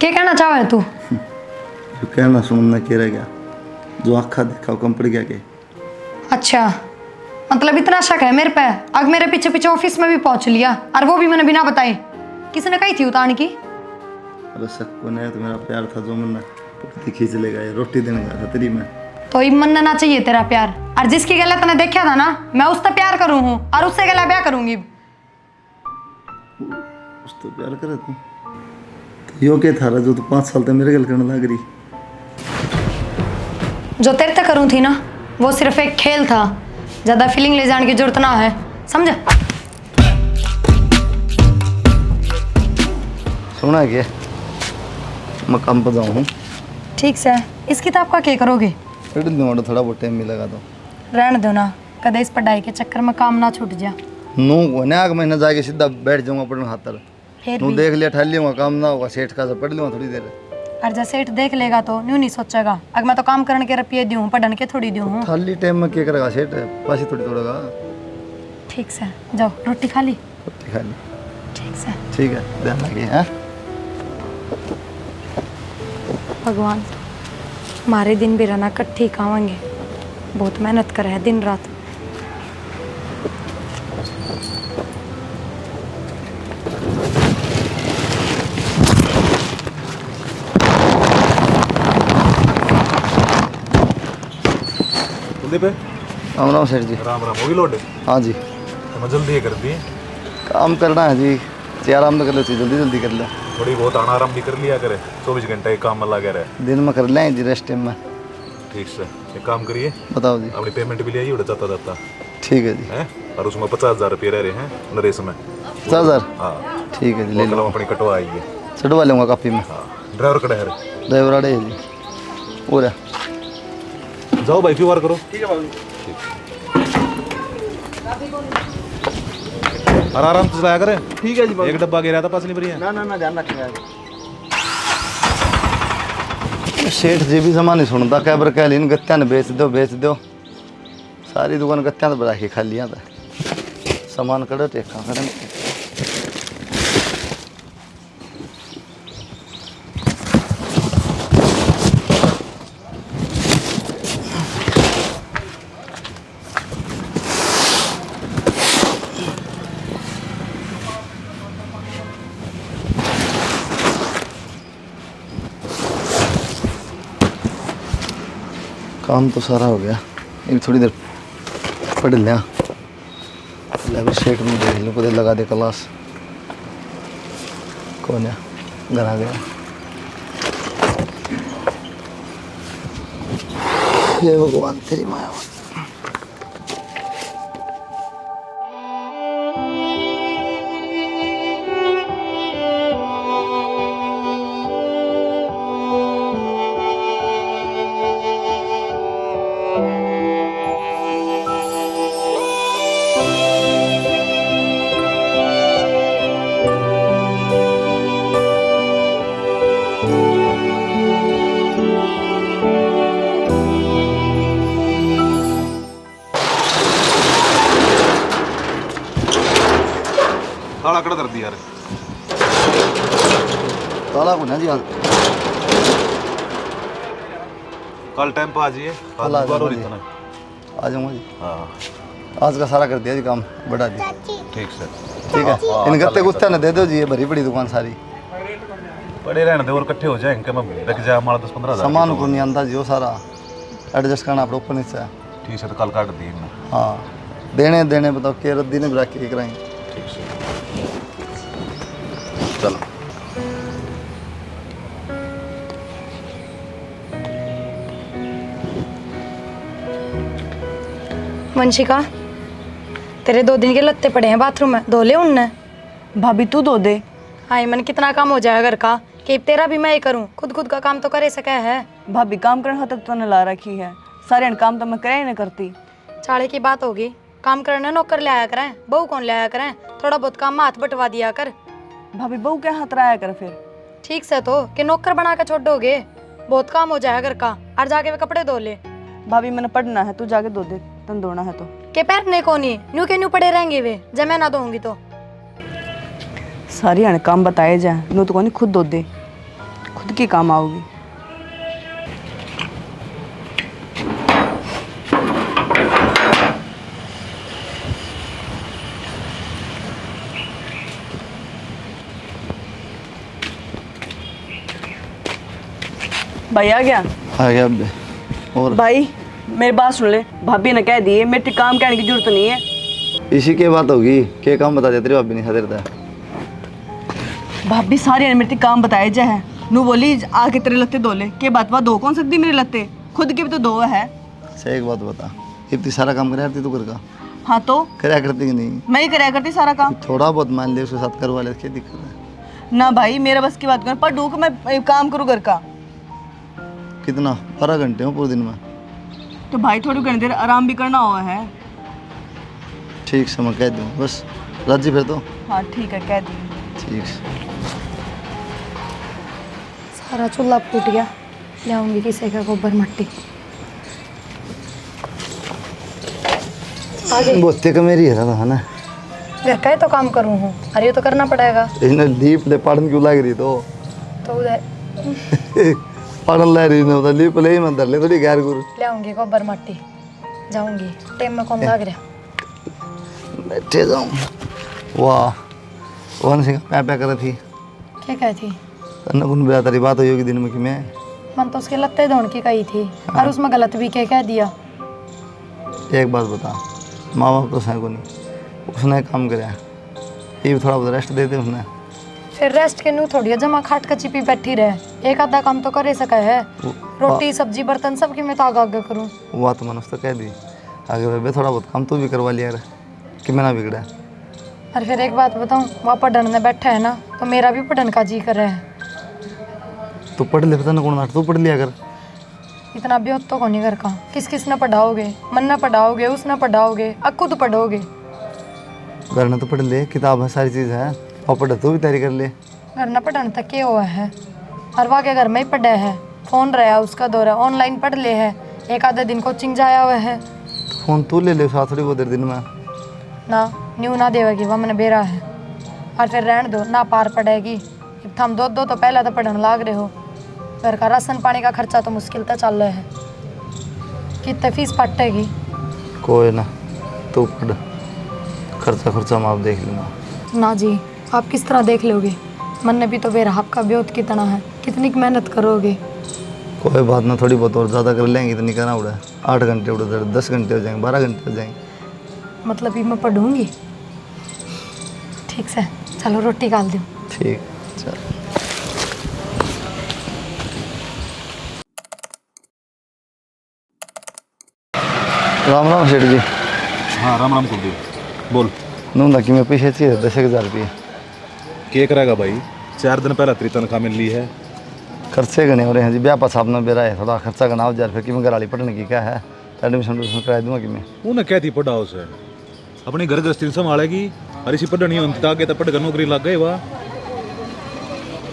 क्या कहना चाहो है तू? जो कहना सुनना कह रह गया, जो आँखा देखा कम पड़ गया के। अच्छा, मतलब इतना शक है मेरे पे? अब मेरे पीछे पीछे ऑफिस में भी पहुंच लिया, और वो भी मैंने बिना बताए। किसने कही थी उतारने की? अरे शक को नहीं तो मेरा प्यार था जो मन पकती खींच लेगा, ये रोटी देने का खतरी में। तो ये मनना चाहिए तेरा प्यार, और जिसकी गला तने देखा था ना, मैं उससे प्यार करूँ हूँ और उससे गला ब्याह करूंगी। उस तो प्यार करे तू तो यो के थारा जो तू 5 साल तक मेरे गल करने लग रही। जो तेरे तक करूँ थी ना, वो सिर्फ एक खेल था। ज्यादा फीलिंग ले जाने की जरूरत ना है, समझे? सुना क्या, मैं काम पर जाऊँ। ठीक से इस किताब का क्या करोगे? पढ़ लूँगा, थोड़ा बहुत टाइम मिलेगा तो। रहने दो ना, कदे इस पढ़ाई के चक्कर में काम ना छूट जा। नू को ना अगले महीना जाके सीधा बैठ जाऊंगा पढ़ने खातर। फिर नू भी देख लिया ठहर लूँगा, काम ना होगा सेठ का, तो पढ़ लूँगा थोड़ी देर। और जैसे सेठ देख लेगा तो न्यू नहीं सोचेगा, अगर मैं तो काम करने के रुपये दूँ, पढ़ने के थोड़ी दूँ। खाली टाइम में क्या करेगा सेठ, पासी थोड़ी तोड़ेगा। ठीक से जाओ, रोटी खा ली? रोटी खा ली। ठीक से। ठीक है, ध्यान रखिए। हाँ भगवान, हमारे दिन भी रहना कट्ठी खावांगे। बहुत मेहनत कर है दिन रात। पे राम राम सेठ जी। राम राम, होगी लोड? हाँ जी, तो मैं जल्दी कर दी। काम करना है जी, चार आराम तो कर लेती, जल्दी जल्दी कर ले। थोड़ी बहुत आना आराम भी कर लिया करे, 24 घंटे काम में लगा रहे। दिन में कर लें जी, रेस्ट टाइम में। ठीक से एक काम करिए, बताओ जी। अपनी पेमेंट भी ले आइए उधर जाता जाता ठीक है जी। है, और उसमें 50,000 रुपये रह रहे हैं नरेश में। 50,000? हाँ ठीक है जी, ले लो। अपनी कटवा आइए। चढ़वा लूँगा काफ़ी में। हाँ, ड्राइवर कड़े है, ड्राइवर आड़े है जी। पूरा जाओ भाई, क्यों वार करो। ठीक है बाबू। और आराम से चलाया करें। ठीक है जी बाबू। एक डब्बा गिरा था पास नहीं भरी है। ना ध्यान रखेंगे। सेठ जी भी सामान नहीं सुनता, कैबर कह लीन गत्तियां ने बेच दो। सारी दुकान गत्तियां तो बड़ा के खा लिया था, सामान कड़े टेका करें। काम तो सारा हो गया, एक थोड़ी देर पढ़ लिया। सेठ में देख लो, कुछ लगा दे क्लास। कौन है? घर आ गया। ये भगवान तेरी माया। ताला कड़ा कर दिया यार। ताला को ना जी, कल टाइम पे आ जाइए, कल आ जाऊंगा जी। हाँ आज का सारा कर दिया जी काम, बढ़ा दी। ठीक से। ठीक है, इन गत्ते गुत्ते ने दे दो जी, ये भरी बड़ी दुकान सारी। बड़े रहने दे और इकट्ठे हो जाएंगे, मैं रख जाए हमारा 10-15 हज़ार सामान को नहीं आंदा जी, वो सारा एडजस्ट करना अपने ऊपर नीचे। ठीक है, तो कल काट दिए मैं। हाँ, देने बताओ के रद्दी ने बरा के कराएंगे। ठीक से, चलो। वंशिका, तेरे 2 दिन के लत्ते पड़े हैं बाथरूम में, धो ले उनने। भाभी तू धो दे। हाय मन, कितना काम हो जाएगा घर का, कि तेरा भी मैं ही करूँ? खुद का काम तो करे सके है। भाभी काम करने खातर तो ने ला रखी है, सारे काम तो मैं करे ही नहीं करती। चाड़े की बात होगी, काम करने नौकर ले आया करें, बहू कौन ले आया करें? थोड़ा बहुत काम में हाथ बटवा दिया कर। भाभी बहू क्या हाथ रहा कर फिर? ठीक से तो कि नौकर बना के छोड़ दोगे? बहुत काम हो जाएगा घर का, और जाके वे कपड़े धो ले। भाभी मैंने पढ़ना है, तू जाके धो दे, तन धोना है तो। के पैर नहीं कोनी न्यू के न्यू पड़े रहेंगे वे, जब मैं ना धोऊंगी तो। सारी आने काम बताए जाए, नू तो कोनी खुद धो दे। खुद के काम आओगी। भाई आ गया। आ गया अब। और भाई मेरी बात सुन ले, भाभी ने कह दी है मेरे काम कहने की जरूरत नहीं है। इसी की बात होगी, क्या काम बता देते भाभी नहीं खाते भाभी सारी ने मेरे काम बताए जा है। नू बोली आके तेरे लत्ते धो ले, के बात धो कौन सकती मेरे लत्ते, खुद के भी तो धो है। सही एक बात बता, इतनी सारा काम कराती तू घर का? हाँ तो कराया करती कि नहीं? मैं ही कराया करती सारा काम। थोड़ा बहुत मान ले उसके साथ करवा ले, क्या दिक्कत है? ना भाई मेरा बस की बात कर, पर डूक मैं काम करूँ घर का। कितना 12 घंटे हो पूरे दिन में? तो भाई थोड़ी घंटे देर आराम भी करना हुआ है। ठीक से मैं कह दूँ बस, राजी फिर तो। हाँ ठीक है कह दी। ठीक से। सारा चूल्हा फूट गया, लाऊंगी किसी का गोबर मट्टी। आगे बोते का मेरी है ना, घर का ही तो काम करूँ हूँ, अरे ये तो करना पड़ेगा। इन्हें लीप ले पढ़न क्यों लग रही तो उधर पढ़न लग रही नहीं, लीप ले ही मैं धर ले थोड़ी गैर गुरु। लाऊंगी गोबर मट्टी, जाऊंगी टाइम में कौन लग रहा। बैठे जाऊँ। वाह, कौन सी प्या कर रही थी? क्या कही थी? कौन बजा तेरी बात हुई होगी दिन में कि मैं मन तो उसके लत्ते धोने की कही थी, और उसमें गलत भी क्या कह दिया। एक बात बता, माँ बाप तो सह को नहीं, उसने काम कराया, ये भी थोड़ा बहुत रेस्ट दे दे उसने। फिर रेस्ट के नू थोड़ी जमा खाट कची पी बैठी रहे, एक आधा काम तो करे सका है। रोटी सब्जी बर्तन सबकी मैं तो आगे आगे करूँ। वो तो मैंने उसको कह दी, आगे भाई थोड़ा बहुत काम तू भी करवा लिया यार, कि मैं ना बिगड़ा। और फिर एक बात बताऊँ, वहाँ पढ़ने में बैठा है ना, तो मेरा भी पढ़ने का जी कर रहा है। तू पढ़ ले, पता ना कौन तू पढ़ लिया कर। इतना भी तो को नहीं घर का, किस किस ने पढ़ाओगे, मन ना पढ़ाओगे, उसने पढ़ाओगे, अक्कू तो पढ़ोगे। घर में तो पढ़ ले, किताब है, सारी चीज़ है, और पढ़ तू भी तैयारी कर ले। घर न पढ़ने तक क्या हुआ है, और वहाँ के घर में ही पढ़ा है, फोन रहा उसका दौरा, ऑनलाइन पढ़ ले है, एक आधे दिन कोचिंग जाया हुआ है। तो फोन तू ले ले साथ थोड़ी बहुत देर दिन में। ना न्यू ना देवेगी, वह मैंने बेरा है। और फिर रहने दो ना, पार पड़ेगी। हम दो तो पहले तो पढ़ने लाग रहे हो, घर का राशन पानी का खर्चा तो मुश्किल तो चल रहा है, कितने फीस पटेगी। कोई ना, तू पढ़, खर्चा खर्चा मैं आप देख लूँगा। ना जी, आप किस तरह देख लोगे, मन ने भी तो बेरा आपका ब्योत कितना है, कितनी मेहनत करोगे। कोई बात ना, थोड़ी बहुत और ज़्यादा कर लेंगे, इतनी करना उड़ा 8 घंटे उड़ा, 10 घंटे हो जाएंगे, 12 घंटे हो जाएंगे। मतलब ये मैं पढ़ूंगी। ठीक से चलो रोटी डाल दूँ। ठीक, चल। राम राम सेठ जी। हाँ राम राम कुलदीप, बोल। नूंदा कि मैं पीछे चाहिए 10,000 रुपये। क्या करेगा भाई, 4 दिन पहले तेरी तनख्वाह मिल ली है। खर्चे गने हो रहे हैं जी, ब्याह पास आपने बेरा है, थोड़ा खर्चा करना 1000 रुपये की। मैं घर वाली पढ़ने की क्या है, एडमिशन करा दूंगा कि मैं। उन्हें कहती पढ़ा उसे, अपनी घर गृहस्थी संभालेगी, और इसी पढ़नी होती आगे तो पढ़कर नौकरी लग गई। वाह,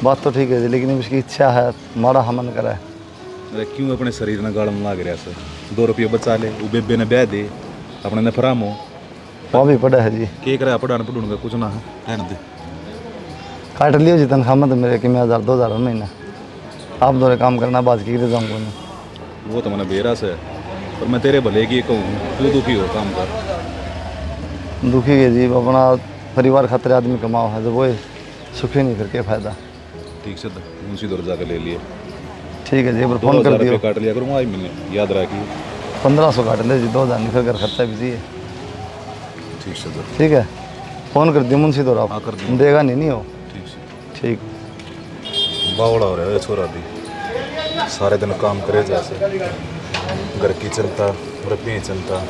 बात तो ठीक है जी, लेकिन उसकी इच्छा है, माड़ा हमन करा है। अरे क्यों अपने शरीर में गाड़ में लाग रहा से, 2 रुपये बचा ले, वो बेबे ने ब्याह दे, अपने ने फराम हो। वहाँ भी पढ़ा है जी। क्या करा, पढ़ाने पढ़ूंगा कुछ ना है, रहने दे। काट लियो जी तनख्वाह मत मेरे कि मैं 1000 2000 महीना, आप दौरे काम करना, बात की जाऊँगा मैं। वो तो मैंने बेरा से, पर मैं तेरे भले की कहूँ, तू दुखी हो काम कर। दुखी है जी, अपना परिवार खातिर आदमी कमाओ है, जब वो सुखी नहीं फिर क्या फ़ायदा। ठीक से मुंशी दौर जाकर ले लिए। ठीक है जी, पर फोन 2000 कर रुपये दियो। काट लिया करूँगा, आज मैंने याद रखी। 1500 काट ले जी, 2000 नहीं, फिर घर खर्चा भी चाहिए। ठीक से दो। ठीक है, फ़ोन कर दियो मुंशी दौरा, हाँ, कर दियो। देगा नहीं हो। ठीक से। ठीक। बावड़ा हो रहा है छोरा भी, सारे दिन काम करे जैसे, घर की चिंता, रबी चिंता,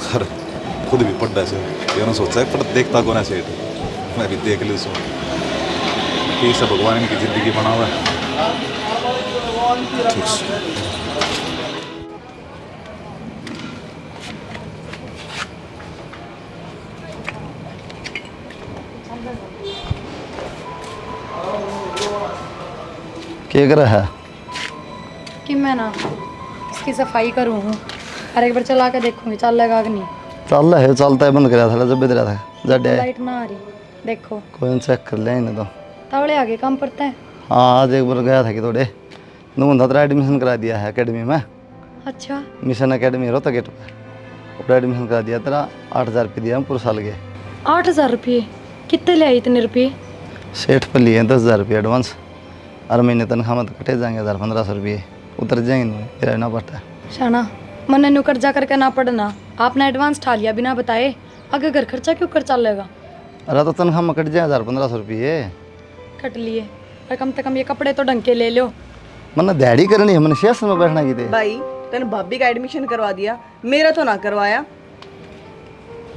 हर खुद भी पढ़ा से ये सोचा है, पर देखता कौन है, मैं भी देख लूँ सो ये सब भगवान की जिंदगी बना हुआ है। ठीक से। क्या कर रहा है? कि मैं ना इसकी सफाई करूँ हूँ, और एक बार चला के देखूंगी चल लेगा कि नहीं। चल रहा है, चलता है, बंद कराया था जब भी रहा था, जड है लाइट ना आ रही, देखो कोई चेक कर ले इन्हें तो। तावड़े आगे काम पड़ता है। हाँ आज एक बार गया था कि थोड़े नून धतरा एडमिशन करा दिया है एकेडमी में। अच्छा, मिशन एकेडमी रोहता गेट पर एडमिशन करा दिया तेरा 8,000 रुपये दिया हम पूरे साल के। 8,000 रुपये? कितने ले आए इतने रुपये? सेठ पर लिए 10,000 रुपये एडवांस। हर महीने तनख्वाह में तो कटे जाएंगे 1,000-1,500 रुपये, उतर जाएंगे नहीं, फिर रहना पड़ता है। शाना मैंने न्यू कर्जा करके ना पड़ना, आपने एडवांस ठा लिया बिना बताए, आगे घर खर्चा क्यों कर चल लेगा? अरे तो तनख्वाह में कट जाए 1,000-1,500 रुपये। कट लिए पर कम से कम ये कपड़े तो ढंग के ले लो। मैंने दिहाड़ी करनी है, मैंने शेष में बैठना की थे। भाई तेने भाभी का एडमिशन करवा दिया, मेरा तो ना करवाया।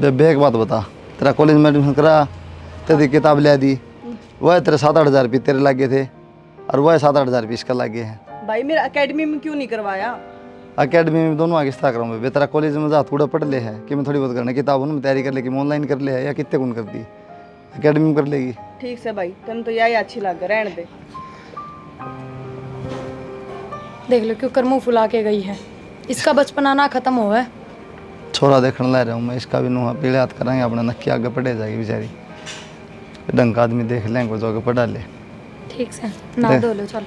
बे एक बात बता, तेरा कॉलेज में एडमिशन करा, तेरी किताब ले दी, वह तेरे 7-8 हज़ार रुपये तेरे लगे थे और वह 7-8 हज़ार रुपये इसका लगे हैं। भाई मेरा एकेडमी में क्यों नहीं करवाया? अकेडमी में दोनों आगे किस तरह करूँ? तेरा कॉलेज में जा थोड़ा पढ़ ले है कि मैं थोड़ी बहुत करना, किताब में तैयारी कर ले कि ऑनलाइन कर ले है या कितने गुण कर दी, अकेडमी में कर लेगी। ठीक से भाई, तेन तो यही अच्छी लग रहने दे। देख लो क्यों कर मुँह फुला के गई है, इसका बचपना ना खत्म हो है। छोरा देखने ला रहा हूँ मैं, इसका भी नुहा पीले हाथ कराएंगे अपना, नक्की आगे पढ़े जाएगी बेचारी, ढंग का आदमी देख लेंगे जो आगे पढ़ा ले। ठीक से ना धो लो चल।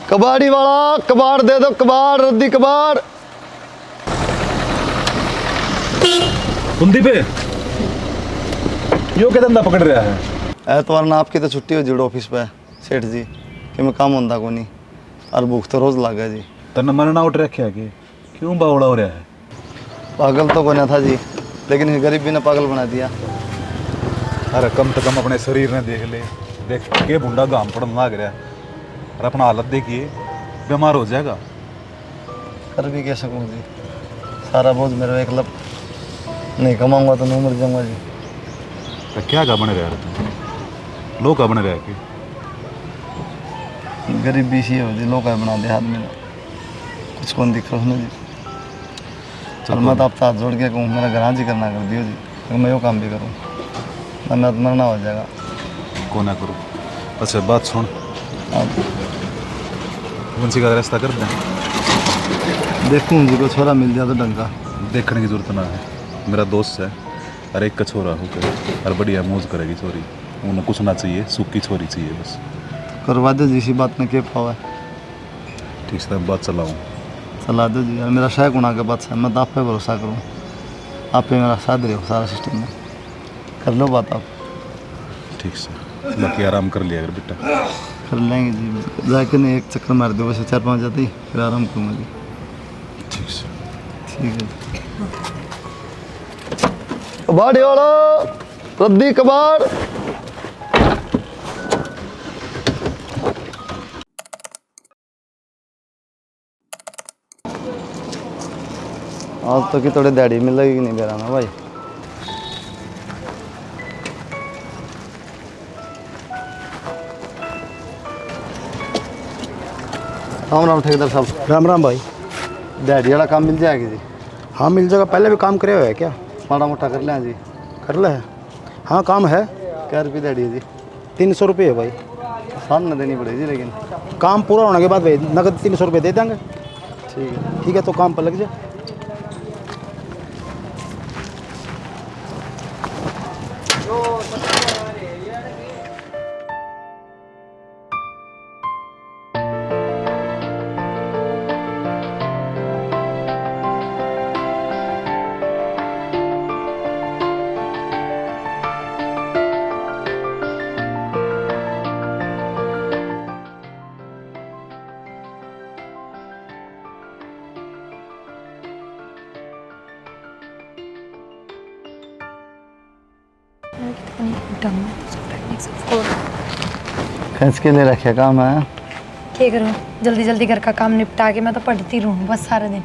कबाड़ी वाला कबाड़ दे दो, कबाड़ रद्दी कबाड़। कुंदी पे यो क्या धंधा पकड़ रहा है? एतवार ना आपकी तो छुट्टी हो जी ऑफिस पे सेठ जी, कि मैं काम होता को नहीं और भूख तो रोज लगा जी। तन्ने मरना उठ रखे कि क्यों बावड़ा हो रहा है? पागल तो कोई ना था जी, लेकिन इस गरीबी ने पागल बना दिया। अरे कम से कम अपने शरीर ने देख ले, देख के बुंडा गाम पड़न लग रहा है और अपना हालत देखिए, बीमार हो जाएगा। कर भी कह सकूँ जी, सारा बोझ मेरा एक लब, नहीं कमाऊंगा तो नहीं मर जाऊंगा जी। तो क्या का बने रहा तू? लोग का बने रहा कि गरीबी सी हो जी, लोग बना दे आदमी ने, कुछ कौन दिख रहा है जी। चल मैं तो आप साथ जोड़ के कहूँ, मेरा घर जी करना कर दियो जी, तो मैं यो काम भी करूँ, मैं तो मरना हो जाएगा। को ना करूँ। अच्छा बात सुन, आप मुंशी का रास्ता कर दें, देखूँ जी को छोरा मिल जाए तो ढंग का। देखने की जरूरत ना है, मेरा दोस्त है, अरे एक का छोरा होकर और बढ़िया मौज करेगी छोरी, उन्हें कुछ ना चाहिए, सूखी छोरी चाहिए बस। करवा दो जी, इसी बात में क्या पावा है। ठीक से बात चलाऊँ? चला दो जी, और मेरा शायद गुना के बात है, मैं तो आप पे भरोसा करूँ, आप पे मेरा साथ रहे हो सारा सिस्टम में, कर लो बात आप। ठीक से, बाकी आराम कर लिया अगर बेटा। कर लेंगे जी, जाके नहीं एक चक्कर मार दो, वैसे 4-5 जाते ही फिर आराम करूँगा जी। ठीक से। ठीक है जी। कबाड़ी वाला रद्दी कबाड़। आज तो कि थोड़ी दिहाड़ी मिलेगी कि नहीं मेरा ना भाई। राम राम ठेकेदार साहब। राम राम भाई। दिहाड़ी वाला काम मिल जाएगी जी? हाँ मिल जाएगा, पहले भी काम करे हुए है क्या? माड़ा मोटा कर लें जी। कर ले। हाँ काम है। क्या रुपये दिहाड़ी है जी? 300 रुपये है भाई। सामने देनी पड़ेगी लेकिन। काम पूरा होने के बाद भाई नगद 300 रुपये दे देंगे। ठीक है। ठीक है तो काम पर लग जा। खींच के ले रखे काम है। क्या करूँ, जल्दी जल्दी घर का काम निपटा के मैं तो पढ़ती रहूँ बस सारे दिन।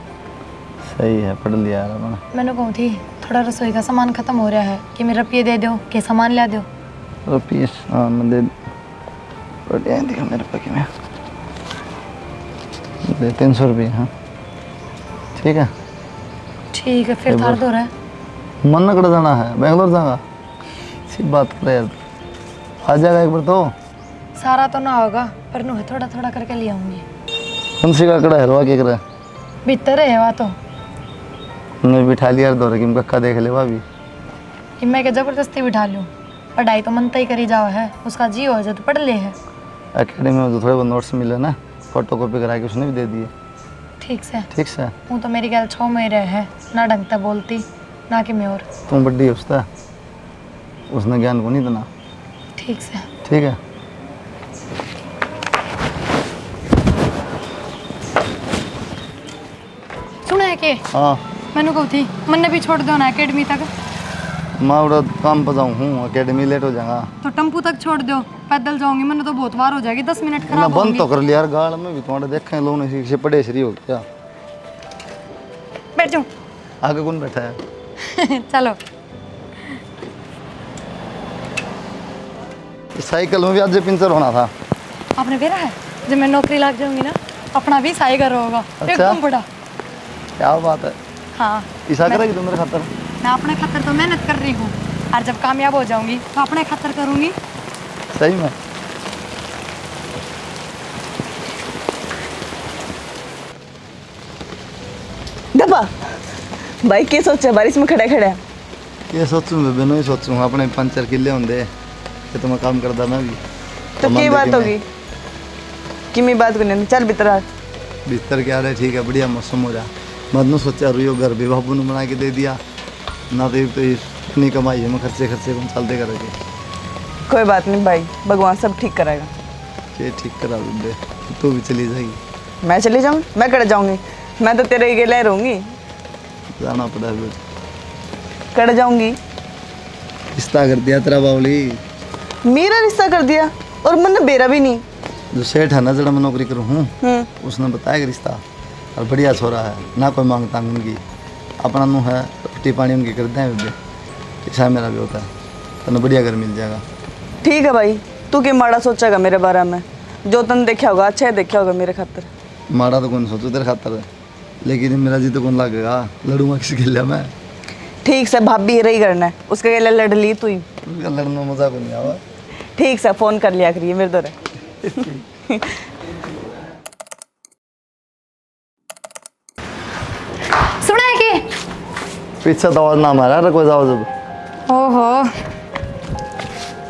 सही है, पढ़ लिया यार मैंने। मैंने कहूँ थी थोड़ा रसोई का सामान खत्म हो रहा है कि मेरा रुपये दे दो कि सामान ला दो। रुपये हाँ मैं दे बढ़िया दिखा मेरे पास में दे 300 रुपये। हाँ ठीक है। ठीक है फिर थार दो रहा है। मन न कर जाना है, बेंगलोर जाऊँगा। सी बात करे यार, आ जाएगा एक बार तो। सारा तो ना होगा पर नु थोड़ा थोड़ा करके ले आऊँगी। कौन सी का कड़ा हलवा के करे? भीतर है वहाँ तो। मैं बिठा लिया दो रकीम कक्का देख ले भाभी। कि मैं क्या जबरदस्ती बिठा लूँ? पढ़ाई तो मनता ही करी जाओ है, उसका जी हो जाए तो पढ़ ले है। अकेडमी में तो थोड़े बहुत नोट्स मिले ना, फोटो कॉपी करा के उसने भी दे दिए। ठीक से ठीक से वो तो मेरी गल 6 महीने है ना, ढंग से बोलती ना कि मैं और। तुम बड्डी है उसका, उसने ज्ञान को नहीं देना। ठीक से ठीक है। सुना है कि हाँ मैंने कहो थी मैंने भी छोड़ दो ना अकेडमी तक, मैं उड़ा काम पर जाऊँ हूँ, अकेडमी लेट हो जाएगा। तो टम्पू तक छोड़ दो, पैदल जाऊंगी मैंने तो बहुत बार हो जाएगी, 10 मिनट ना खराब बंद होंगी। तो कर लिया यार, गाड़ में भी तुम्हारे देखे लोग ने से पड़े श्री हो क्या। बैठ जाऊँ? आगे कौन बैठा है? चलो। साइकिल में भी आज पंचर होना था। आपने बेरा है जब मैं नौकरी लग जाऊंगी ना, अपना भी साइकिल होगा अच्छा? एकदम बड़ा। क्या बात है, हाँ ईसा करेगी तुम मेरे खातर? मैं अपने खातर तो मेहनत कर रही हूँ, और जब कामयाब हो जाऊंगी तो अपने खातर करूंगी। सही में? दबा भाई क्या सोचा बारिश में खड़ा खड़ा? ये सोचूं मैं बिनो ही सोचूं अपने पंचर किले होंगे कि तुम काम करदा मैं भी। तो की बात होगी कि मैं बात करने चल भीतर आ। भीतर क्या रहे, ठीक है बढ़िया मौसम हो रहा। मदनू सोचा रुइयो घर भी बाबू ने बना के दे दिया ना, तो इतनी कमाई है मैं खर्चे कम चलते करेंगे। कोई बात नहीं भाई, भगवान सब ठीक कराएगा। ये ठीक करा दे, तू भी चली जाएगी। मैं चली जाऊँ? मैं कड़ जाऊँगी, मैं तो तेरे ही ले रहूँगी। जाना पड़ा है, कड़ जाऊँगी। रिश्ता कर दिया तेरा बावली। मेरा रिश्ता कर दिया और मन बेरा भी नहीं। जो सेठ है ना जरा मैं नौकरी करूँ हूँ, उसने बताया कि रिश्ता और बढ़िया छोरा है ना, कोई मांगता उनकी, अपना नू है, रोटी पानी उनकी करते हैं भी। ऐसा मेरा भी होता है, तो बढ़िया घर मिल जाएगा। ठीक है भाई, तू क्या माड़ा सोचेगा मेरे बारे में? जो तन देखा होगा अच्छा ही देखा होगा मेरे खातर। माड़ा तो कौन सोचो तेरे खातर, लेकिन मेरा जी तो कौन लगेगा, लड़ूंगा किसी के लिए मैं। ठीक से भाभी रही करना है, उसके लिए लड़ ली तू ही। उसका लड़ने में मजा को नहीं आवा। ठीक से फोन कर लिया करिए मेरे दौरे। सुना है कि पीछे तो आवाज ना मारा कोई आवाज अब। ओहो,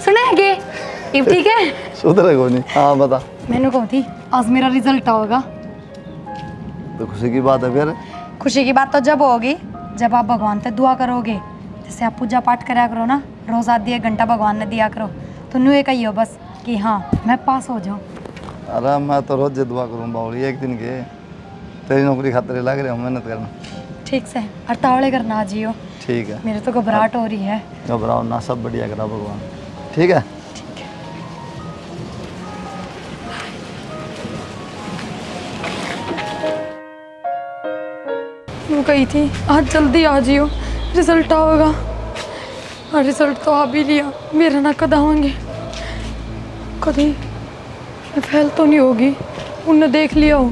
सुना है कि अब ठीक है? सुधरे को नहीं। हाँ बता। मैंने कहो थी आज मेरा रिजल्ट होगा। तो खुशी की बात है फिर। खुशी की बात तो जब होगी जब आप भगवान से दुआ करोगे, जैसे आप पूजा पाठ करा करो ना, रोज आधी 1 घंटा भगवान ने दिया करो, तो न्यू ये कहियो बस कि हाँ मैं पास हो जाऊँ। अरे मैं तो रोज दुआ करूँ बावली, एक दिन के तेरी नौकरी खातिर लग रहे हो मेहनत करना। ठीक से और तावड़े करना आ जियो। ठीक है। मेरे तो घबराहट हो रही है। घबराओ ना, सब बढ़िया करा भगवान। ठीक है। वो कही थी आज जल्दी आ जियो, रिजल्ट आओगा, और रिजल्ट तो आ भी लिया। मेरा ना कदा होंगे, कभी मैं फेल तो नहीं होगी, उनने देख लिया हो।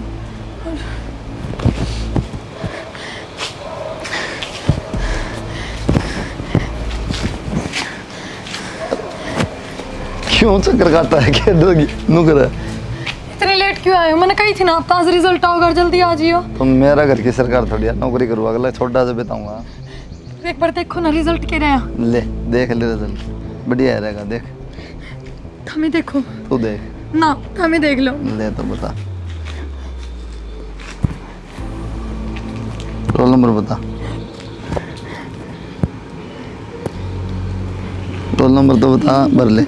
क्यों चक्कर काटता है, क्या डर नुकर है? इतने लेट क्यों आए हो? मैंने कही थी ना आप आज रिजल्ट आओगा, जल्दी आ जियो। तो मेरा घर की सरकार थोड़ी है, नौकरी करूँ अगला छोटा से बताऊंगा। एक बार देखो ना रिजल्ट के रहा। ले देख ले रिजल्ट, बढ़िया रहेगा, देख। हमें देखो तू देख ना, हमें देख लो। ले तो बता, रोल नंबर बता। रोल नंबर तो बता, भर ले।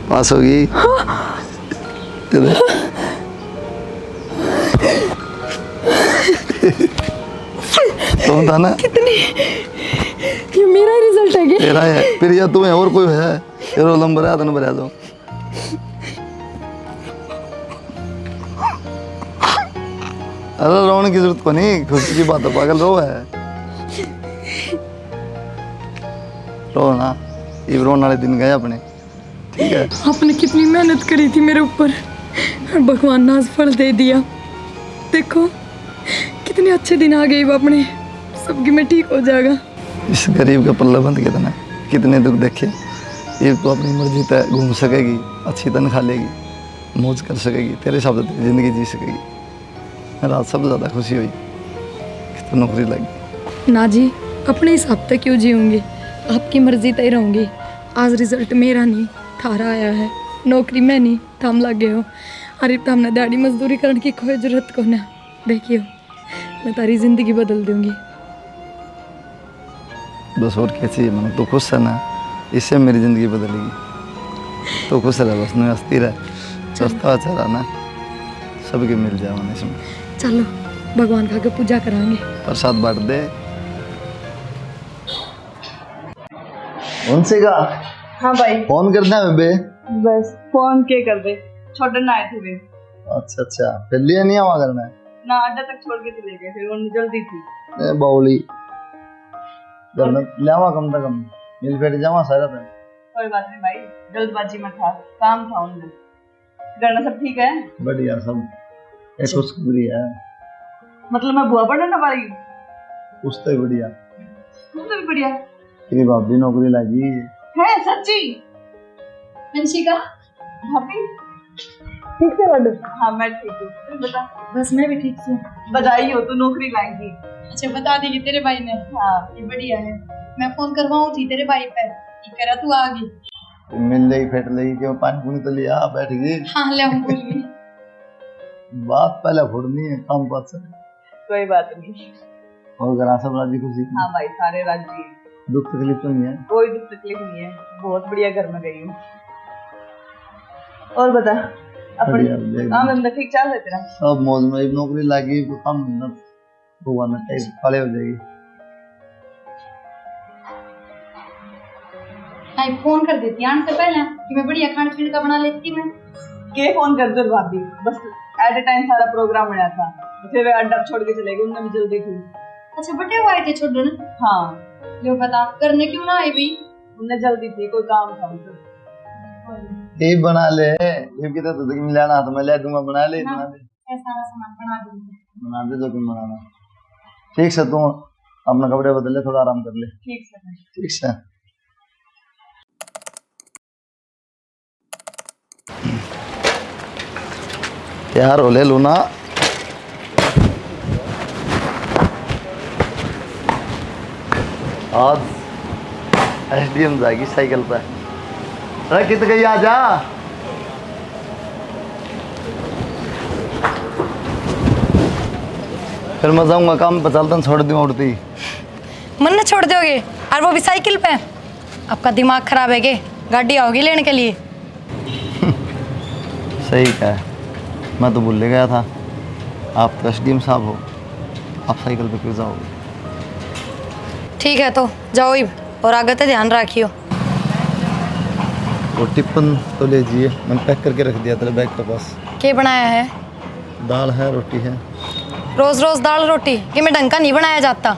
पास होगी। तुम था ना? ये मेरा रिजल्ट है क्या? तेरा है फिर, या तुम्हें और कोई है? ये रोल नंबर है, तो भरा दो। अरे रोने की जरूरत को नहीं, खुशी की बात है, पागल रो है। रो ना, ये रोने वाले दिन गए अपने। ठीक है। आपने कितनी मेहनत करी थी मेरे ऊपर, और भगवान ने आज फल दे दिया। देखो कितने अच्छे दिन आ गए अपने, सबकी में ठीक हो जाएगा। इस गरीब का पल्ला बंद किया था ना। कितने दुख देखे। ये तो अपनी मर्जी तय घूम सकेगी, अच्छी तनख्वाह लेगी, मौज कर सकेगी, तेरे हिसाब से तेरी ज़िंदगी जी सकेगी। मेरा आज सबसे ज़्यादा खुशी हुई कि तो नौकरी लगी। ना जी, अपने हिसाब से क्यों जीऊँगी, आपकी मर्जी तय रहूँगी। आज रिजल्ट मेरा नहीं थारा आया है, नौकरी में नहीं थम लग गए हो। अरे तो हमने दाढ़ी मजदूरी करने की कोई जरूरत को ना। देखियो मैं तारी जिंदगी बदल दूंगी। बस और क्या चाहिए मैंने, तो खुश है ना, इससे मेरी ज़िंदगी बदलेगी। तो खुश रह, बस नहीं हंसती रह, सस्ता अच्छा रहना, सबके मिल जाए मैंने इसमें। चलो भगवान का के पूजा करांगे। प्रसाद बांट दे। उनसे का हाँ भाई, फोन करना है बे। बस फोन के कर दे, छोड़ने आए थे वे। अच्छा, फिर लिए नहीं आवा करना है ना, अड्डा तक छोड़ के चले गए, फिर उन्हें जल्दी थी। ए बाउली करना लेवा कम से कम मिल बैठ जावा सारा था। कोई बात नहीं भाई, जल्दबाजी में था, काम था उनमें। करना सब ठीक है? बढ़िया सब। एक खुशखबरी है, मतलब मैं बुआ पढ़ने ना पाई? उससे भी बढ़िया, उससे भी बढ़िया तेरी भाभी नौकरी लगी है। सच्ची? अंशिका भाभी ठीक से पढ़ो। हाँ मैं ठीक हूँ, तू बता। बस मैं भी ठीक हूँ। बधाई हो, तू नौकरी लाएगी। अच्छा बता देगी तेरे भाई ने? हाँ ये बढ़िया है। मैं फोन करवाऊँ थी तेरे भाई पे, कह रहा तू आ गई। मिल गई फेट लगी क्यों, पानी पुनी तो लिया बैठ गई। हाँ ले हम भूल गई। बात पहले फोड़नी है, काम बात से। कोई बात नहीं। और घर सब राजी खुशी? हाँ भाई सारे राजी हैं। दुख तकलीफ तो नहीं है? कोई दुख तकलीफ नहीं है, बहुत बढ़िया घर में गई हूँ। और बता अपनी बढ़िया, बढ़िया। काम धंधा ठीक चल रहा है तेरा? सब मौज में, एक नौकरी लगी तो काम धंधा भगवान ने टाइम खड़े हो जाएगी। आई फोन कर देती आने से पहले कि मैं बढ़िया खाने पीने का बना लेती। मैं के फोन कर दो भाभी, बस एट ए टाइम सारा प्रोग्राम बना था, फिर वे अड्डा छोड़ के चले गए, उनने भी जल्दी थी। अच्छा बटे हुए थे छोड़ने? हाँ लो बता करने क्यों ना आई भी? उनने जल्दी थी, कोई काम था उनसे। ये बना ले, ये कितना तो मिलाना तो मैं ले दूंगा, बना ले बना ले ऐसा सामान बना दूंगी। बना दे जो तुम बनाना। ठीक से तू अपना कपड़े बदल ले, थोड़ा आराम कर ले। ठीक से। ठीक से। तैयार हो ले लूना। आज एसडीएम जाएगी साइकिल पे। अरे कित गई, आ जा। फिर मैं जाऊंगा काम पे, चलता छोड़ दूँ उड़ती। मन न छोड़ दोगे और वो भी साइकिल पे? आपका दिमाग खराब है के? गाड़ी आओगी लेने के लिए? सही कहा, मैं तो भूल गया था, आप तो एसडीएम साहब हो, आप साइकिल पे क्यों जाओगे? ठीक है तो जाओ ही, और आगे तो ध्यान रखियो। वो टिफिन तो ले जाइए, मैंने पैक करके रख दिया तेरे बैग के पास। क्या बनाया है? दाल है, रोटी है। रोज रोज दाल रोटी, ये में ढंग का नहीं बनाया जाता।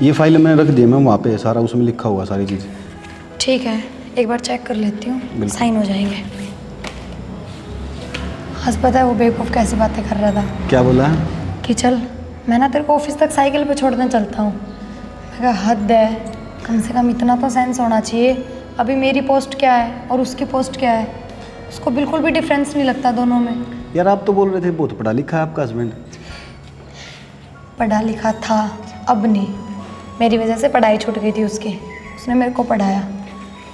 ये फाइल मैंने रख दी मैम वहाँ पे, सारा उसमें लिखा हुआ सारी चीज़। ठीक है एक बार चेक कर लेती हूँ, साइन हो जाएंगे। आज पता है वो बेवकूफ़ कैसी बातें कर रहा था क्या बोला है? कि चल मैं ना तेरे को ऑफिस तक साइकिल पे छोड़ने चलता हूँ। मैं कहा हद है, कम से कम इतना तो सेंस होना चाहिए। अभी मेरी पोस्ट क्या है और उसकी पोस्ट क्या है, उसको बिल्कुल भी डिफरेंस नहीं लगता दोनों में। यार आप तो बोल रहे थे बहुत पढ़ा लिखा है आपका हस्बैंड। पढ़ा लिखा था, अब नहीं। मेरी वजह से पढ़ाई छूट गई थी उसकी, उसने मेरे को पढ़ाया।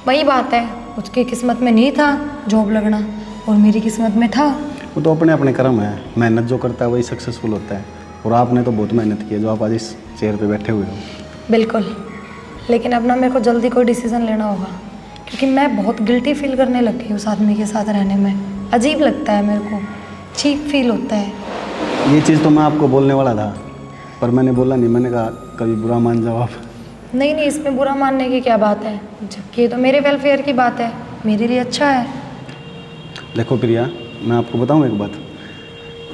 वही बात है, उसकी किस्मत में नहीं था जॉब लगना और मेरी किस्मत में था। वो तो अपने अपने कर्म है, मेहनत जो करता है वही सक्सेसफुल होता है। और आपने तो बहुत मेहनत की है, जो आप आज इस चेयर पे बैठे हुए हो। बिल्कुल, लेकिन अब ना मेरे को जल्दी कोई डिसीज़न लेना होगा, क्योंकि मैं बहुत गिल्टी फील करने लग गई उस आदमी के साथ रहने में। अजीब लगता है मेरे को, चीप फील होता है। ये चीज़ तो मैं आपको बोलने वाला था, पर मैंने बोला नहीं। मैंने कहा कभी बुरा मान जाओ आप। नहीं नहीं, इसमें बुरा मानने की क्या बात है, जबकि ये तो मेरे वेलफेयर की बात है, मेरे लिए अच्छा है। देखो प्रिया, मैं आपको बताऊं एक बात।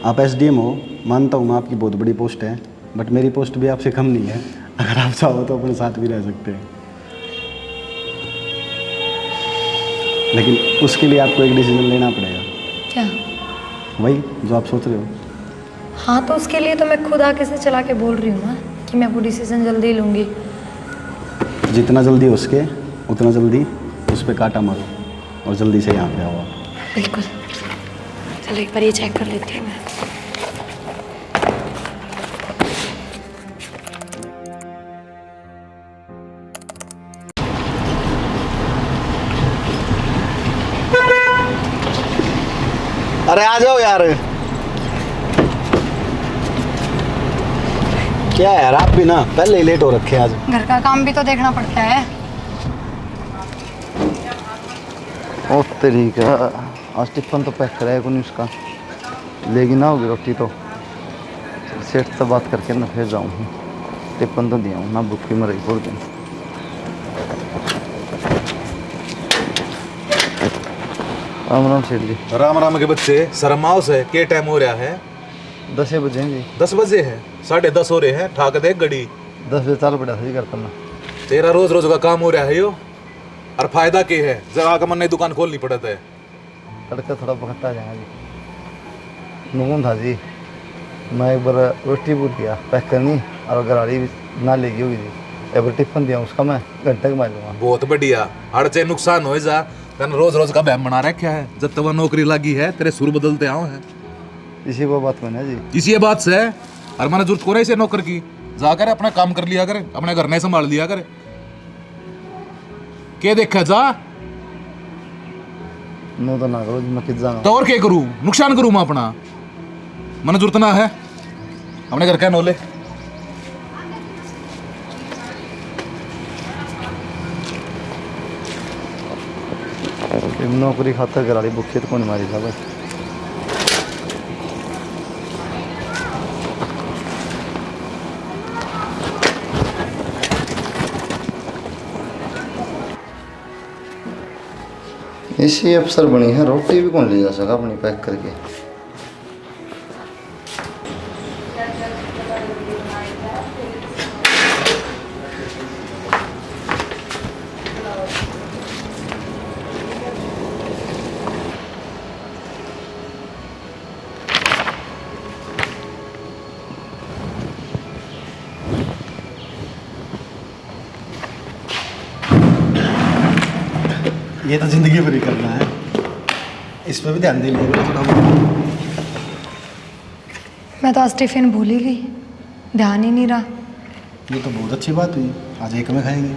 आप एसडीएम हो, मानता हूँ मैं, आपकी बहुत बड़ी पोस्ट है, बट मेरी पोस्ट भी आपसे कम नहीं है। अगर आप चाहो तो अपने साथ भी रह सकते हैं, लेकिन उसके लिए आपको एक डिसीजन लेना पड़ेगा। क्या? वही जो आप सोच रहे हो। हाँ तो उसके लिए तो मैं खुद आके से चला के बोल रही हूँ ना कि मैं वो डिसीजन जल्दी लूँगी। जितना जल्दी हो सके उतना जल्दी उस पर कांटा मारो और जल्दी से यहाँ पे आओ आप। बिल्कुल। चलो एक बार ये चेक कर लेती हूँ मैं। अरे आ जाओ यार। क्या यार, आप भी ना पहले ही लेट हो रखे हैं आज। घर का काम भी तो देखना पड़ता है। ओ तरीका, आज टिफिन तो पैक कराया कोई नहीं उसका, लेकिन ना होगी रोटी तो सेठ से बात करके ना फिर जाऊँ। टिफिन तो दिया हूँ ना, भूखी मर रही पूरे दिन। राम राम सेठ जी। राम राम के बच्चे, शर्माओ से के टाइम हो रहा है? 10 बजे हैं जी। 10 बजे है, 10:30 हो रहे हैं। ठाक दे घड़ी। 10 बजे चाल पड़ा था जी करता मैं। तेरा रोज रोज का काम हो रहा है यो, और फायदा क्या है? जरा का मन नहीं दुकान खोलनी पड़त है। तड़का थोड़ा पकड़ता जाएगा जी। नून था जी, मैं एक बार रोटी भूल गया पैक करनी, और गराड़ी भी ना लेगी होगी जी। एक बार टिफिन दिया उसका, मैं घंटे का मार बहुत बढ़िया। हर चाहे नुकसान हो जा, तने रोज रोज का बहम बना रखा है। जब तक वह नौकरी लगी है तेरे सुर बदलते आओ है। इसी वो बात में ना जी। इसी बात से और मैंने जरूरत को रही से नौकर की, जाकर अपना काम कर लिया करे, अपने घर नहीं संभाल लिया करे। के देखा जा नो तो ना करो जी, मैं किस जाना। तो और क्या करूं? नुकसान करूं मैं अपना? मैंने जरूरत ना है अपने घर का नोले। नौकरी खातर गराड़ी भूखी तो कौन मारी था भाई। इसी अफसर बनी है, रोटी भी कौन ले जा सका अपनी पैक करके। ये तो ज़िंदगी भर ही करना है, इस पर भी ध्यान दे लीजिएगा थोड़ा बहुत। मैं तो आज टिफिन भूल ही गई, ध्यान ही नहीं रहा। ये तो बहुत अच्छी बात हुई, आज एक में खाएंगे।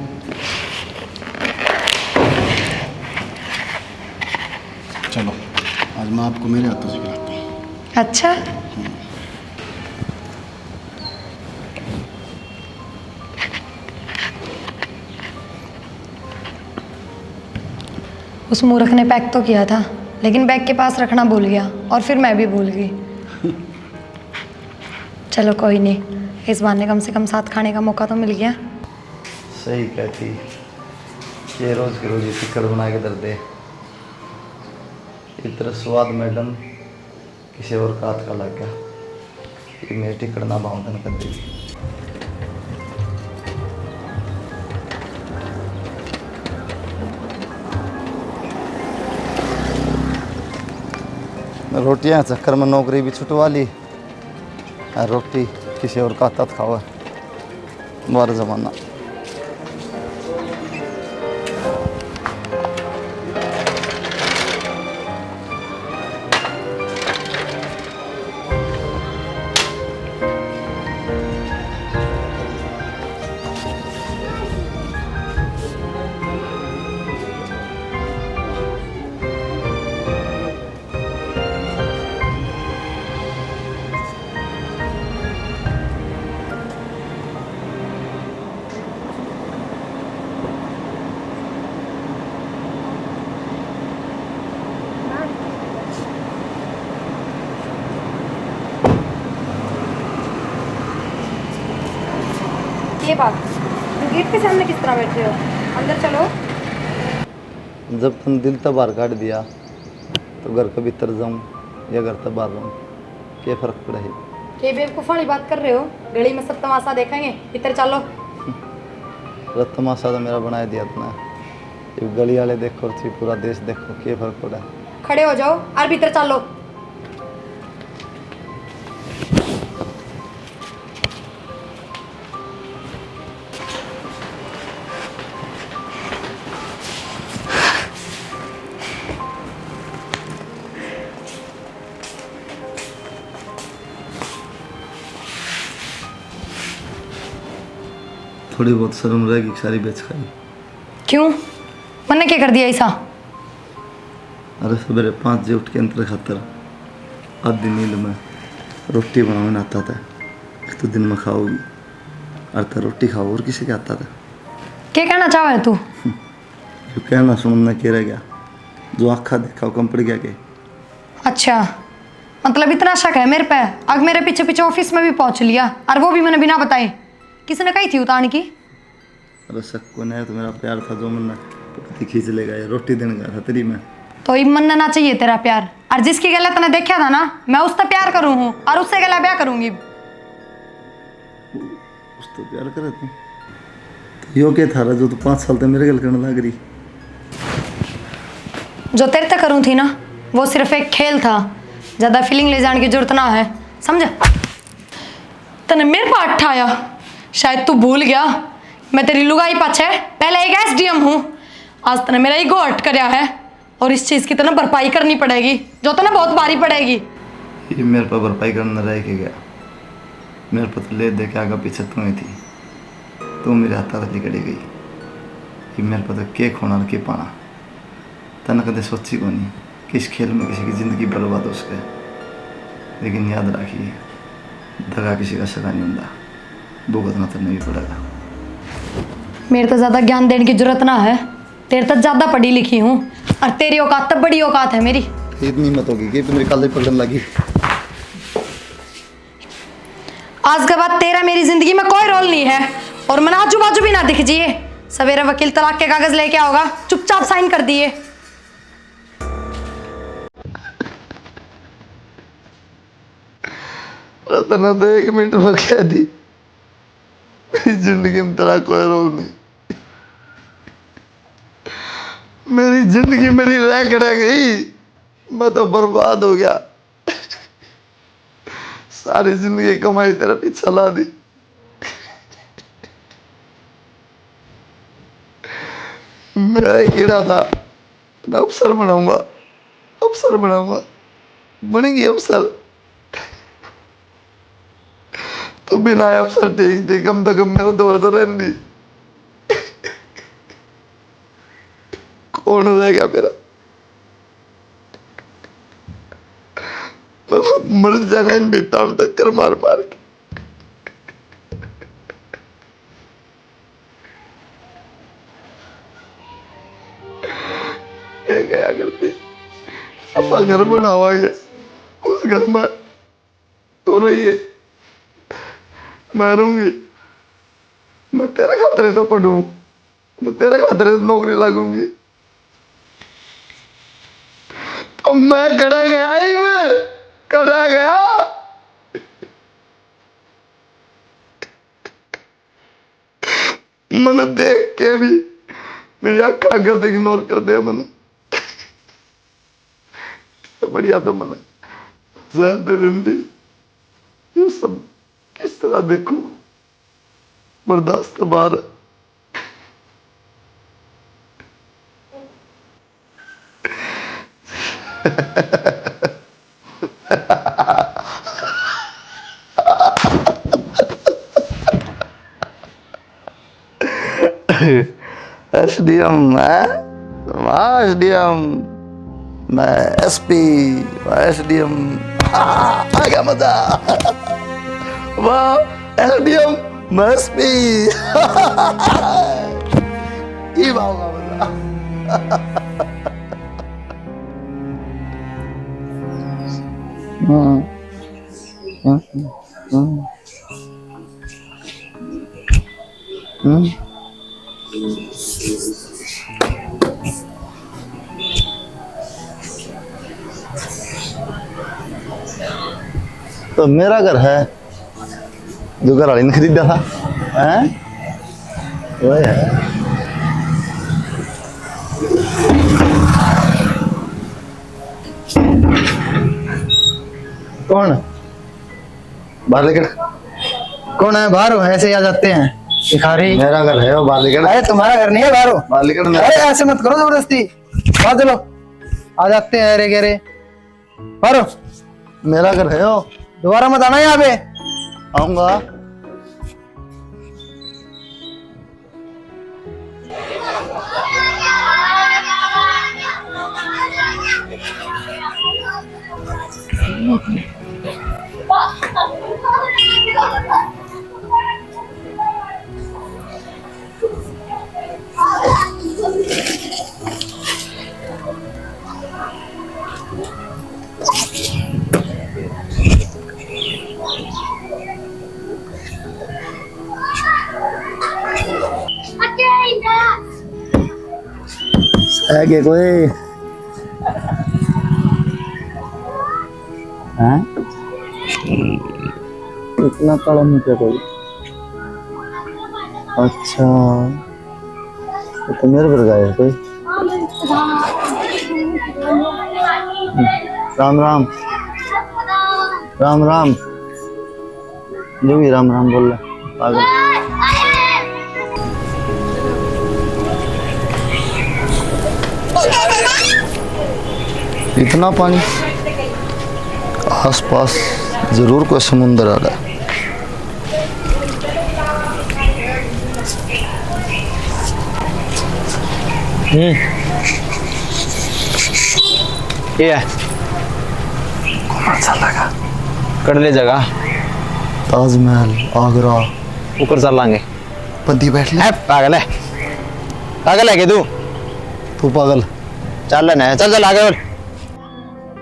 चलो आज मैं आपको मेरे हाथों से खिलाता हूँ। अच्छा उस मूर्ख ने पैक तो किया था, लेकिन बैग के पास रखना भूल गया, और फिर मैं भी भूल गई। चलो कोई नहीं, इस बहाने कम से कम साथ खाने का मौका तो मिल गया। सही कहती, ये रोज़ की रोज़ टिकट बना के दर दे। इतना स्वाद मैडम किसी और का हाथ का लग गया, ये मेरी टिकट ना बाउंडन कर देगी। रोटियाँ चक्कर में नौकरी भी छुटवा ली, और रोटी किसी और का हाथ खाओ, बार जमाना। ये बात, गेट के सामने किस तरह बैठे हो? अंदर चलो। जब तुम दिल तो बाहर काट दिया, तो घर के भीतर जाऊँ या घर तो बाहर रहूँ, क्या फ़र्क पड़े? ये बेवकूफ़ वाली बात कर रहे हो? गली में सब तमाशा देखेंगे, इधर चलो। तमाशा तो मेरा बनाए दिया तुमने, ये गली वाले देखो, पूरा देश देखो, क्या फ़र्क पड़ा? खड़े हो जाओ और भीतर चलो। थोड़ी बहुत शर्म रहेगी, सारी बेच खाई। क्यों? मैंने क्या कर दिया ऐसा? अरे सवेरे 5 बजे उठ के अंतर खातर आधी नींद में रोटी बनाने आता था। एक तो दिन में खाओगी और तो रोटी खाओ, और किसी के आता था? क्या कहना चाह रहे तू? जो कहना सुनना कह रह गया, जो आँखा देखा वो कम पड़ गया के। अच्छा, मतलब इतना शक है मेरे पे? अब मेरे पीछे पीछे ऑफिस में भी पहुंच लिया, और वो भी मैंने बिना बताए। किसने कही थी उतारने की? अरे शक को नहीं, तो मेरा प्यार था जो मन पति खींच लेगा। ये रोटी देने का था तेरी में, तो ये मनना चाहिए तेरा प्यार। और जिसकी गला तने देखा था ना, मैं उससे प्यार करूँ हूँ और उससे गला ब्याह करूंगी। उस तो प्यार करे थे तो यो के थारा जो तो 5 साल तक मेरे गल करने लग रही। जो तेरे तक करूँ थी ना, वो सिर्फ एक खेल था। ज्यादा फीलिंग ले जाने की जरूरत ना है, समझ? तने मेरे पास उठाया, शायद तू भूल गया मैं तेरी लुगाई पाछे पहले एक SDM हूँ। आज तने मेरा ईगो हर्ट करया है, और इस चीज की तने भरपाई करनी पड़ेगी, जो तने बहुत भारी पड़ेगी। ये मेरे पर भरपाई करने रह के गया। मेरे पर तो ले दे के आगे पीछे तू ही थी, तू मेरे हाथ रली कड़ी गई। ये मेरे पर तो के खोना के पाना, तने कदे सोची को नहीं कि इस खेल में किसी की ज़िंदगी बर्बाद हो सके। लेकिन याद रखिए, दगा किसी का सगा नहीं होता, भुगतना तो नहीं पड़ेगा। मेरे तो ज्यादा ज्ञान देने की जरूरत ना है, तेरे तो ज्यादा पढ़ी लिखी हूँ, और तेरी औकात तो बड़ी औकात है मेरी। इतनी मत होगी कि मेरे काले पकड़ने लगी। आज के बाद तेरा मेरी जिंदगी में कोई रोल नहीं है, और मैंने आजू बाजू भी ना दिख जिए। सवेरे वकील तलाक के कागज लेके आओगा, चुपचाप साइन कर दिए। रतना तो 1 मिनट में कह दी, मेरी जिंदगी में तेरा कोई रोल नहीं। मेरी जिंदगी मेरी रह गई, मैं तो बर्बाद हो गया। सारी जिंदगी कमाई तेरा पीछे ला दी। मेरा एक हीरा था, मैं अफसर बनाऊंगा, अफसर बनाऊंगा, बनेगी अफसर। तो बिना अफसर ठीक थी, कम से कम मैं दौड़ तो रहती। कौन रह गया मेरा? मर जाना इन बेटा में टक्कर मार मार के। क्या करती? अब घर बनावांगे, उस घर में तो रहिए, मैं रहूंगी। मैं तेरे खातिर तो पढ़ूं, मैं तेरे खातिर तो नौकरी लगूंगी। तो मैं कड़ा गया ही, मैं कड़ा गया। मैंने देख के भी मेरी आँख अगर इग्नोर कर दिया मैंने। तो बढ़िया तो मैंने ज्यादा जिंदगी ये सब किस तरह देखूं, बर्दाश्त के बाहर है। SDM है, SDM, मैं SP, SDM, आ गया मजा। वाह SDM, मैं SP, ये होगा मजा। तो मेरा घर है जो घर वाली ने खरीदा था, हैं? वही है। कौन? बाहर लेकर कौन है? बाहर हो, ऐसे ही आ जाते हैं भिखारी। मेरा घर है वो, बाहर लेकर। अरे तुम्हारा घर नहीं है, बाहर हो। बाहर लेकर अरे ऐसे मत करो जबरदस्ती, बाहर चलो। आ जाते हैं अरे गहरे, बाहर हो। मेरा घर है वो, दोबारा मत आना यहाँ पे। आऊंगा। आगे कोई हैं इतना काला मुंह क्या कोई अच्छा ये तो मेरे पर गया है कोई राम राम राम राम जो भी राम राम बोल रहा पागल इतना पानी आसपास जरूर कोई समुंदर आ रहा है ये है कौन सा लगा कर ले जगह ताजमहल आगरा ऊपर चल लांगे पति बैठ ले पागल है क्या तू पागल चल ना चल चल आगे बोल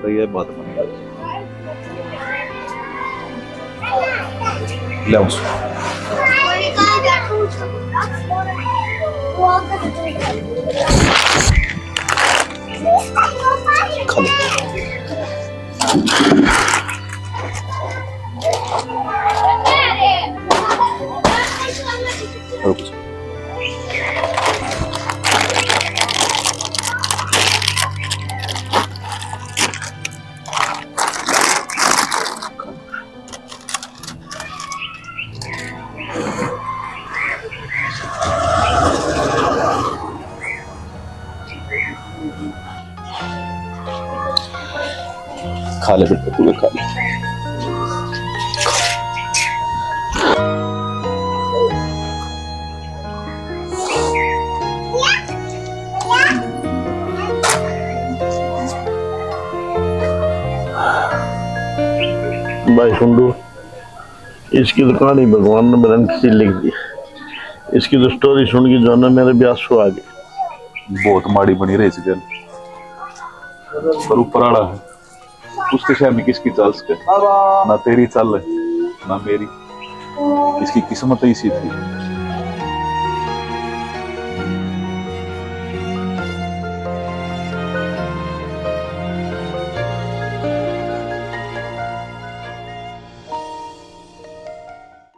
तो ये बात बन गई ले आओ उसको। खा लो। और कुछ खा ले बेटा तू खा ले भाई कुंडू इसकी तो कहानी भगवान ने मेरे किसी लिख दी। इसकी तो स्टोरी सुन के जो ना मेरे भी आंसू आ गए। बहुत माड़ी बनी रही थी जन पर ऊपर आड़ा है उसके शहर में किसकी चाल सके ना तेरी चाल है ना मेरी इसकी किस्मत ऐसी थी